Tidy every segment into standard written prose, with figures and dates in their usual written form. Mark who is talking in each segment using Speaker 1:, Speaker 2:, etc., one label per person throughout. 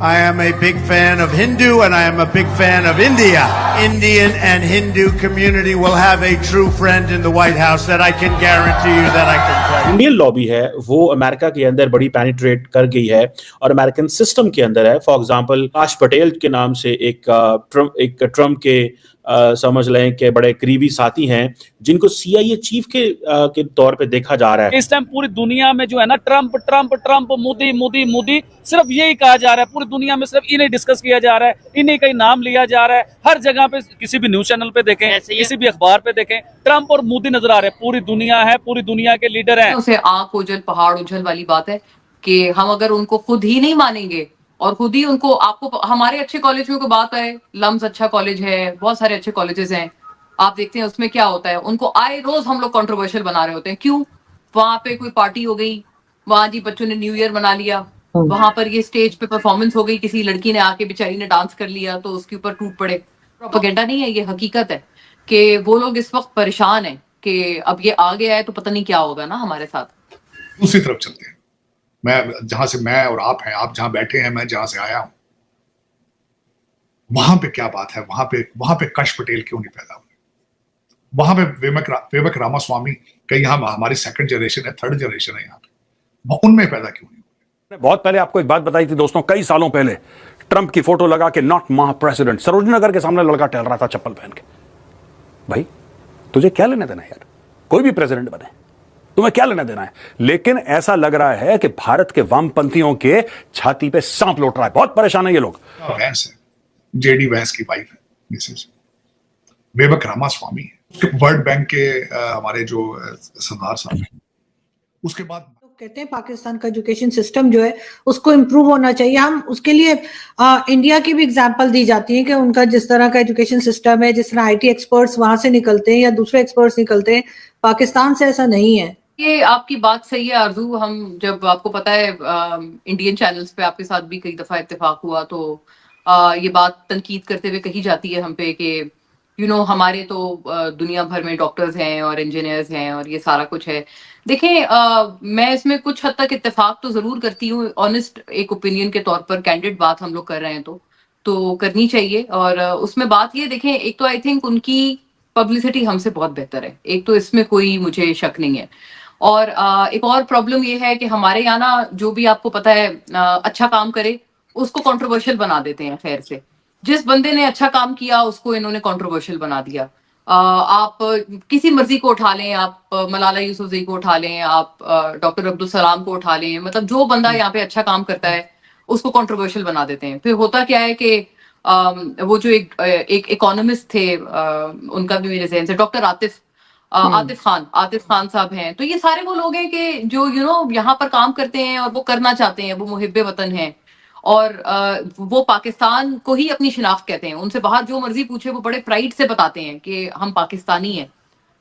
Speaker 1: I am a big fan of Hindu and I am a big fan of India. Indian and Hindu community will have a true friend in the White House that I can guarantee you that I can play.
Speaker 2: Indian lobby है वो America के अंदर बड़ी penetrate कर गई है और American system के अंदर है. फॉर एग्जांपल काश पटेल के नाम से एक ट्रम्प के समझ लें कि बड़े करीबी साथी हैं जिनको CIA चीफ के तौर पे देखा जा रहा है.
Speaker 3: इस टाइम पूरी दुनिया में जो है ना Trump Trump Trump Modi Modi Modi सिर्फ यही कहा जा रहा है. पूरी दुनिया में सिर्फ इन्हें डिस्कस किया जा रहा है, इन्हीं का ही नाम लिया जा रहा है. हर जगह पे किसी भी न्यूज चैनल पे देखें, किसी भी अखबार पे देखें, ट्रम्प और मोदी नजर आ रहे हैं. पूरी दुनिया है, पूरी दुनिया के लीडर हैं.
Speaker 4: उसे आंख उजल पहाड़ उछल वाली बात है कि हम अगर उनको खुद ही नहीं मानेंगे और खुद ही उनको, आपको हमारे अच्छे कॉलेज में कोई बात है, लम्स अच्छा कॉलेज है, बहुत सारे अच्छे कॉलेजेस हैं, आप देखते हैं उसमें क्या होता है, उनको आए रोज हम लोग कंट्रोवर्शियल बना रहे होते हैं. क्यों? वहां पे कोई पार्टी हो गई, वहां जी बच्चों ने न्यू ईयर मना लिया, वहां पर ये स्टेज पे परफॉर्मेंस हो गई, किसी लड़की ने आके बेचारी ने डांस कर लिया तो उसके ऊपर टूट पड़े. प्रोपेगेंडा नहीं है, ये हकीकत है कि वो लोग इस वक्त परेशान है कि अब ये आ गया है तो पता नहीं क्या होगा ना हमारे साथ.
Speaker 5: दूसरी तरफ चलते हैं. मैं जहां से मैं और आप हैं, आप जहां बैठे हैं, मैं जहां से आया हूं, वहां पे क्या बात है? वहां पे कश पटेल क्यों नहीं पैदा हुए? वहां पे विवेक रामास्वामी कहीं हमारी सेकंड जनरेशन है, थर्ड जनरेशन है, यहाँ पे उनमें पैदा क्यों नहीं?
Speaker 6: बहुत पहले आपको एक बात बताई थी दोस्तों, कई सालों पहले ट्रंप की फोटो लगा के not my president, Sarojini Nagar के सामने लड़का टहल रहा था चप्पल पहन के. भाई तुझे क्या लेना देना है यार, कोई भी प्रेसिडेंट बने, तुम्हें क्या लेना देना है? लेकिन ऐसा लग रहा है कि भारत के वामपंथियों के छाती पे सांप लौट रहा है. बहुत परेशान है ये लोग.
Speaker 5: वैंस है, जेडी वैंस की वाइफ है मिसेस विवेक रामास्वामी है, उसके वर्ल्ड बैंक के हमारे जो सरदार साहब हैं. उसके बाद
Speaker 7: कहते हैं पाकिस्तान का एजुकेशन सिस्टम जो है उसको इम्प्रूव होना चाहिए. हम उसके लिए इंडिया की भी एग्जांपल दी जाती है कि उनका जिस तरह का एजुकेशन सिस्टम है, जिस तरह IT एक्सपर्ट्स वहां से निकलते हैं या दूसरे एक्सपर्ट्स निकलते हैं, पाकिस्तान से ऐसा नहीं है.
Speaker 4: ये आपकी बात सही है आरजू. हम जब आपको पता है इंडियन चैनल्स पे आपके साथ भी कई दफा इत्तेफाक हुआ तो ये बात तनकीद करते हुए कही जाती है हम पे कि हमारे तो दुनिया भर में डॉक्टर्स हैं और इंजीनियर्स हैं और ये सारा कुछ है. देखें, मैं इसमें कुछ हद तक इत्तेफाक तो जरूर करती हूँ. ऑनेस्ट एक ओपिनियन के तौर पर कैंडिड बात हम लोग कर रहे हैं तो करनी चाहिए. और उसमें बात ये देखें, एक तो आई थिंक उनकी पब्लिसिटी हमसे बहुत बेहतर है, एक तो इसमें कोई मुझे शक नहीं है. और एक और प्रॉब्लम ये है कि हमारे यहाँ ना जो भी आपको पता है अच्छा काम करे उसको कंट्रोवर्शियल बना देते हैं. खैर से जिस बंदे ने अच्छा काम किया उसको इन्होंने कंट्रोवर्शियल बना दिया. आप किसी मर्जी को उठा लें, आप मलाला यूसुफजई को उठा लें, आप डॉक्टर अब्दुल सलाम को उठा लें, मतलब जो बंदा यहाँ पे अच्छा काम करता है उसको कंट्रोवर्शियल बना देते हैं. फिर होता क्या है कि वो जो एक इकोनॉमिस्ट थे, उनका भी मेरे जहन से डॉक्टर आतिफ खान साहब हैं. तो ये सारे वो लोग हैं कि जो यहाँ पर काम करते हैं और वो करना चाहते हैं, वो मुहिब्बे वतन हैं और वो पाकिस्तान को ही अपनी शिनाख्त कहते हैं. उनसे बाहर जो मर्जी पूछे वो बड़े प्राइड से बताते हैं कि हम पाकिस्तानी हैं.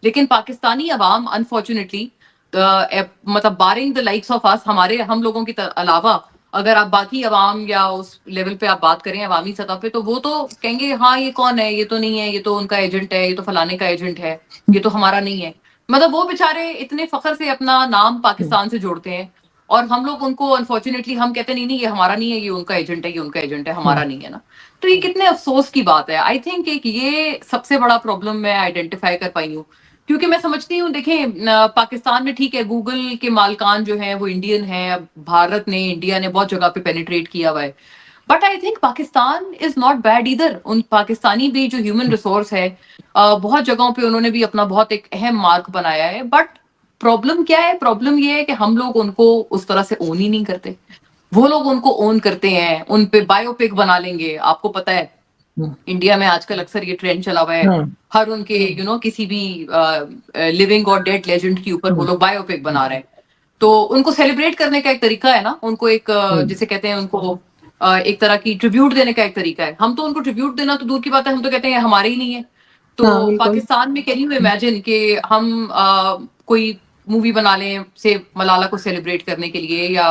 Speaker 4: लेकिन पाकिस्तानी अवाम अनफॉर्चुनेटली मतलब barring the likes of us, हम लोगों के अलावा अगर आप बाकी अवाम या उस लेवल पे आप बात करें अवामी सतह पे, तो वो तो कहेंगे हाँ ये कौन है, ये तो नहीं है, ये तो उनका एजेंट है, ये तो फलाने का एजेंट है, ये तो हमारा नहीं है. मतलब वो बेचारे इतने फख्र से अपना नाम पाकिस्तान से जोड़ते हैं और हम लोग उनको अनफॉर्चुनेटली हम कहते नहीं ये हमारा नहीं है, ये उनका एजेंट है, ये उनका एजेंट है, हमारा नहीं है ना. तो ये कितने अफसोस की बात है. आई थिंक एक ये सबसे बड़ा प्रॉब्लम मैं आइडेंटिफाई कर पाई हूँ, क्योंकि मैं समझती हूँ देखें पाकिस्तान में ठीक है गूगल के मालकान जो हैं वो इंडियन हैं, भारत ने इंडिया ने बहुत जगह पे पेनिट्रेट किया हुआ है, but I think Pakistan is not bad इधर. उन पाकिस्तानी भी जो ह्यूमन रिसोर्स है बहुत जगहों पे उन्होंने भी अपना बहुत एक अहम मार्क बनाया है. बट प्रॉब्लम क्या है? प्रॉब्लम ये है कि हम लोग उनको उस तरह से ओन ही नहीं करते. वो लोग उनको ओन करते हैं, उन पे बायोपिक बना लेंगे. आपको पता है इंडिया में आजकल अक्सर ये ट्रेंड चला हुआ है, हर उनके किसी भी लिविंग और डेड लेजेंड के ऊपर वो लोग बायोपिक बना रहे हैं. तो उनको सेलिब्रेट करने का एक तरीका है ना, उनको एक जिसे कहते हैं उनको एक तरह की ट्रिब्यूट देने का एक तरीका है. हम तो उनको ट्रिब्यूट देना तो दूर की बात है, हम तो कहते हैं हमारे ही नहीं है. तो पाकिस्तान में कैन यू इमेजिन कि हम कोई मूवी बना लें से मलाला को सेलिब्रेट करने के लिए या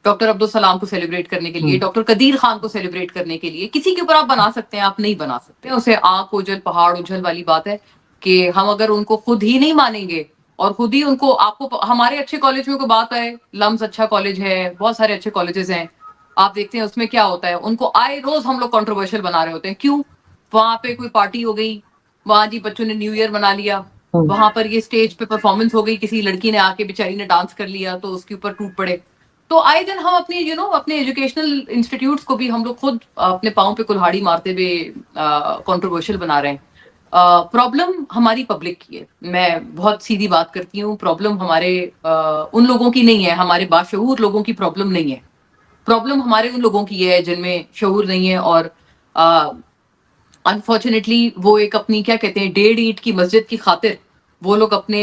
Speaker 4: डॉक्टर अब्दुल सलाम को सेलिब्रेट करने के लिए, डॉक्टर कदीर खान को सेलिब्रेट करने के लिए. किसी के ऊपर आप बना सकते हैं, आप नहीं बना सकते. उसे आंख उजल पहाड़ उछल वाली बात है कि हम अगर उनको खुद ही नहीं मानेंगे और खुद ही उनको, आपको हमारे अच्छे कॉलेज में कोई बात है, लम्स अच्छा कॉलेज है, बहुत सारे अच्छे कॉलेजेस हैं, आप देखते हैं उसमें क्या होता है, उनको आए रोज हम लोग कंट्रोवर्शियल बना रहे होते हैं। क्यों? वहां पे कोई पार्टी हो गई, वहां जी बच्चों ने न्यू ईयर मना लिया, वहां पर ये स्टेज पे परफॉर्मेंस हो गई, किसी लड़की ने आके बेचारी ने डांस कर लिया तो उसके ऊपर टूट पड़े। तो आए दिन हम अपने अपने एजुकेशनल इंस्टीट्यूट्स को भी हम लोग खुद अपने पाँव पे कुल्हाड़ी मारते हुए कंट्रोवर्शियल बना रहे हैं। प्रॉब्लम हमारी पब्लिक की है, मैं बहुत सीधी बात करती हूँ। प्रॉब्लम हमारे उन लोगों की नहीं है, हमारे बाशऊर लोगों की प्रॉब्लम नहीं है। प्रॉब्लम हमारे उन लोगों की है जिनमें शऊर नहीं है, और अनफॉर्चुनेटली वो एक अपनी क्या कहते हैं 1.5 ईंट की मस्जिद की खातिर वो लोग अपने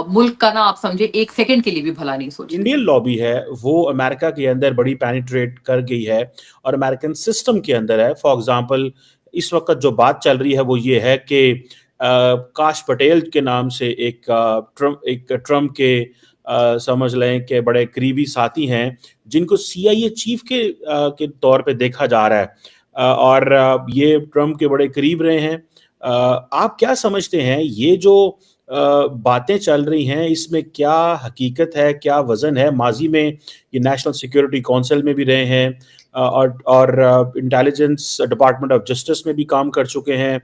Speaker 4: मुल्क का ना आप समझे 1 सेकंड के लिए भी भला नहीं सोचते।
Speaker 2: इंडियन लॉबी है वो अमेरिका के अंदर बड़ी पेनिट्रेट कर गई है और अमेरिकन सिस्टम के अंदर है। फॉर एग्जांपल इस वक्त जो बात चल रही है वो ये है कि काश पटेल के नाम से एक ट्रम्प के समझ लें कि बड़े करीबी साथी हैं जिनको CIA चीफ के तौर पे देखा जा रहा है, और ये ट्रम्प के बड़े करीब रहे हैं। आप क्या समझते हैं ये जो बातें चल रही हैं इसमें क्या हकीकत है, क्या वजन है? माजी में ये नेशनल सिक्योरिटी काउंसिल में भी रहे हैं और इंटेलिजेंस डिपार्टमेंट ऑफ जस्टिस में भी काम कर चुके हैं।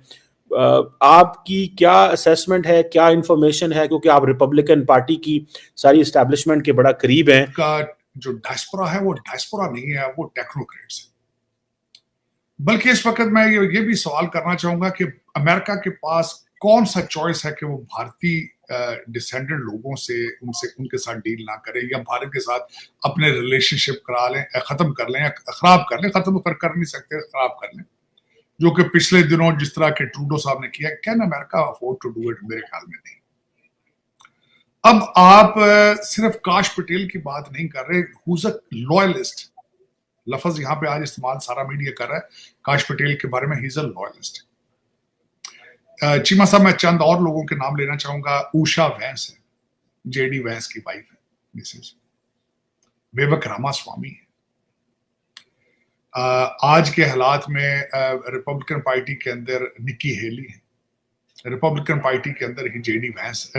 Speaker 2: आपकी क्या असेसमेंट है, क्या इंफॉर्मेशन है, क्योंकि आप रिपब्लिकन पार्टी की सारी एस्टैब्लिशमेंट के बड़ा करीब हैं।
Speaker 5: का जो डायस्पोरा है वो डायस्पोरा नहीं है, वो टेक्नोक्रेट्स है। बल्कि इस वक्त मैं ये भी सवाल करना चाहूंगा कि अमेरिका के पास कौन सा चॉइस है कि वो भारतीय डिसेंडेंट लोगों से उनके साथ डील ना करें या भारत के साथ अपने रिलेशनशिप करा लें, खत्म कर लें या खराब कर लें। खत्म कर नहीं सकते, खराब कर लें, जो कि पिछले दिनों जिस तरह के ट्रूडो साहब ने किया। Can America afford to do it? मेरे ख्याल में नहीं। अब आप सिर्फ काश पटेल की बात नहीं कर रहे, हुज अ लॉयलिस्ट, लफ्ज यहां पे आज इस्तेमाल सारा मीडिया कर रहा है काश पटेल के बारे में, he is a loyalist. Cheema साहब, मैं चंद और लोगों के नाम लेना चाहूंगा। उषा वैंस है, JD वैंस की वाइफ है, मिसेज। विवेक रामास्वामी है। आज के हालात में रिपब्लिकन पार्टी के अंदर निक्की हेली है, रिपब्लिकन पार्टी के अंदर ही JD वैंस,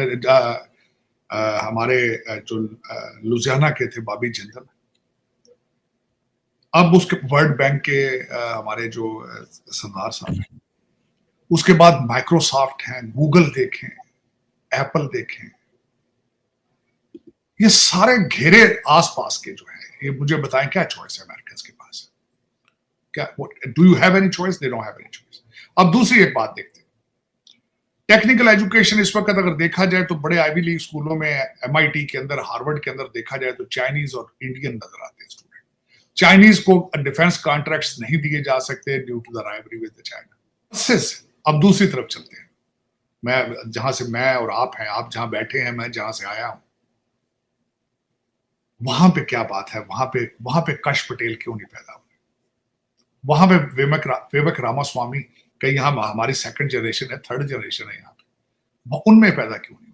Speaker 5: हमारे जो लुधियाना के थे बॉबी जिंदल, अब उसके वर्ल्ड बैंक के हमारे जो सरदार साहब हैं। उसके बाद माइक्रोसॉफ्ट हैं, गूगल देखें, एप्पल देखें, ये सारे घेरे आसपास के जो है। ये मुझे बताएं क्या चॉइस है अमेरिकन के पास? क्या do you have any choice? They don't have any choice. अब दूसरी एक बात देखते हैं, टेक्निकल एजुकेशन इस वक्त अगर देखा जाए तो बड़े आईवी लीग स्कूलों में, MIT के अंदर, हार्वर्ड के अंदर देखा जाए तो चाइनीज और इंडियन नजर आते हैं स्टूडेंट। चाइनीज को डिफेंस कॉन्ट्रैक्ट्स नहीं दिए जा सकते due to the rivalry with China. अब दूसरी तरफ चलते हैं, मैं जहां से मैं और आप हैं, आप जहां बैठे हैं, मैं जहां से आया हूं, वहां पे क्या बात है? वहां पे काश पटेल क्यों नहीं पैदा हुए? वहां पे विवेक रामास्वामी कहीं यहाँ हमारी सेकंड जनरेशन है, थर्ड जनरेशन है यहाँ पे, उनमें पैदा क्यों नहीं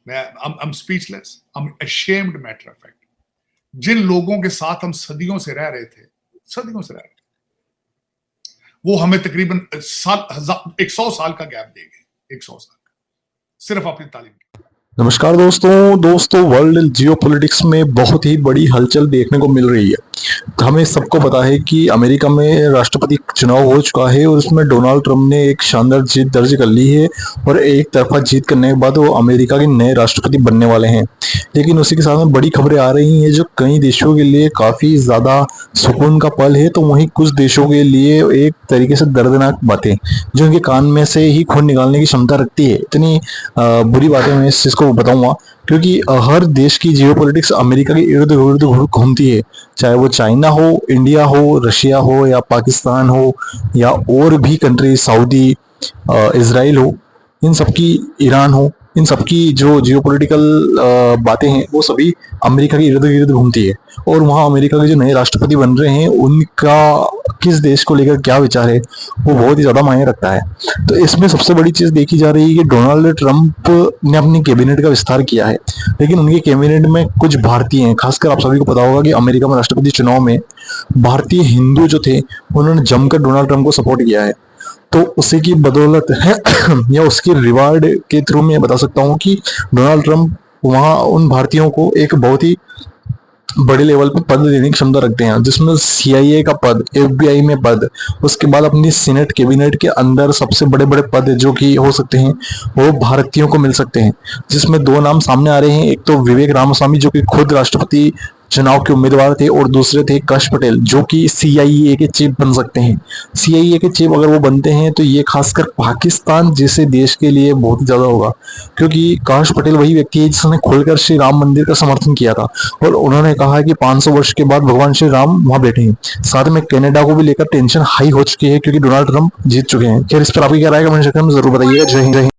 Speaker 5: हुए? I'm speechless, I'm ashamed matter of fact। जिन लोगों के साथ हम सदियों से रह रहे थे, वो हमें तकरीबन 100 साल का गैप दे गए, 100 साल का, सिर्फ अपनी तालीम।
Speaker 8: नमस्कार दोस्तों, वर्ल्ड जियोपॉलिटिक्स में बहुत ही बड़ी हलचल देखने को मिल रही है। हमें सबको पता है कि अमेरिका में राष्ट्रपति चुनाव हो चुका है और उसमें डोनाल्ड ट्रंप ने एक शानदार जीत दर्ज कर ली है और एक तरफा जीत करने के बाद वो अमेरिका के नए राष्ट्रपति बनने वाले हैं। लेकिन उसी के साथ में बड़ी खबरें आ रही हैं जो कई देशों के लिए काफ़ी ज़्यादा सुकून का पल है, तो वहीं कुछ देशों के लिए एक तरीके से दर्दनाक बातें जो उनके कान में से ही खून निकालने की क्षमता रखती है। इतनी बुरी बातें मैं इस चीज़ को बताऊंगा क्योंकि हर देश की जियोपॉलिटिक्स अमेरिका के इर्द गिर्द घूमती है, चाहे वो चाइना हो, इंडिया हो, रशिया हो या पाकिस्तान हो या और भी कंट्री, सऊदी, इजराइल हो, इन सबकी, ईरान हो, इन सबकी जो जियोपॉलिटिकल बातें हैं वो सभी अमेरिका के इर्द गिर्द घूमती है। और वहाँ अमेरिका के जो नए राष्ट्रपति बन रहे हैं उनका किस देश को लेकर क्या विचार है वो बहुत ही ज़्यादा मायने रखता है। तो इसमें सबसे बड़ी चीज़ देखी जा रही है कि डोनाल्ड ट्रंप ने अपनी कैबिनेट का विस्तार किया है, लेकिन उनके कैबिनेट में कुछ भारतीय हैं। खासकर आप सभी को पता होगा कि अमेरिका में राष्ट्रपति चुनाव में भारतीय हिंदू जो थे उन्होंने जमकर डोनाल्ड ट्रंप को सपोर्ट किया है। तो उसी की बदौलत है या उसकी रिवार्ड के थ्रू मैं बता सकता हूँ कि डोनाल्ड ट्रंप वहाँ उन भारतीयों को एक बहुत ही बड़े लेवल पे पद देने की क्षमता रखते हैं, जिसमें CIA का पद, FBI में पद, उसके बाद अपनी सीनेट कैबिनेट के अंदर सबसे बड़े बड़े पद जो कि हो सकते हैं वो भारतीयों को मिल सकते हैं, जिसमें दो नाम सामने आ रहे हैं। एक तो विवेक रामास्वामी जो कि खुद राष्ट्रपति चुनाव के उम्मीदवार थे, और दूसरे थे काश पटेल जो कि CIA के चीफ बन सकते हैं। CIA के चीफ अगर वो बनते हैं तो ये खासकर पाकिस्तान जैसे देश के लिए बहुत ज्यादा होगा, क्योंकि काश पटेल वही व्यक्ति है जिसने खुलकर श्री राम मंदिर का समर्थन किया था, और उन्होंने कहा कि 500 वर्ष के बाद भगवान श्री राम वहां बैठे हैं। साथ में कनाडा को भी लेकर टेंशन हाई हो चुकी है क्योंकि डोनाल्ड ट्रंप जीत चुके हैं। खैर, इस पर आपकी क्या राय है कमेंट सेक्शन में जरूर बताइएगा। जय हिंद।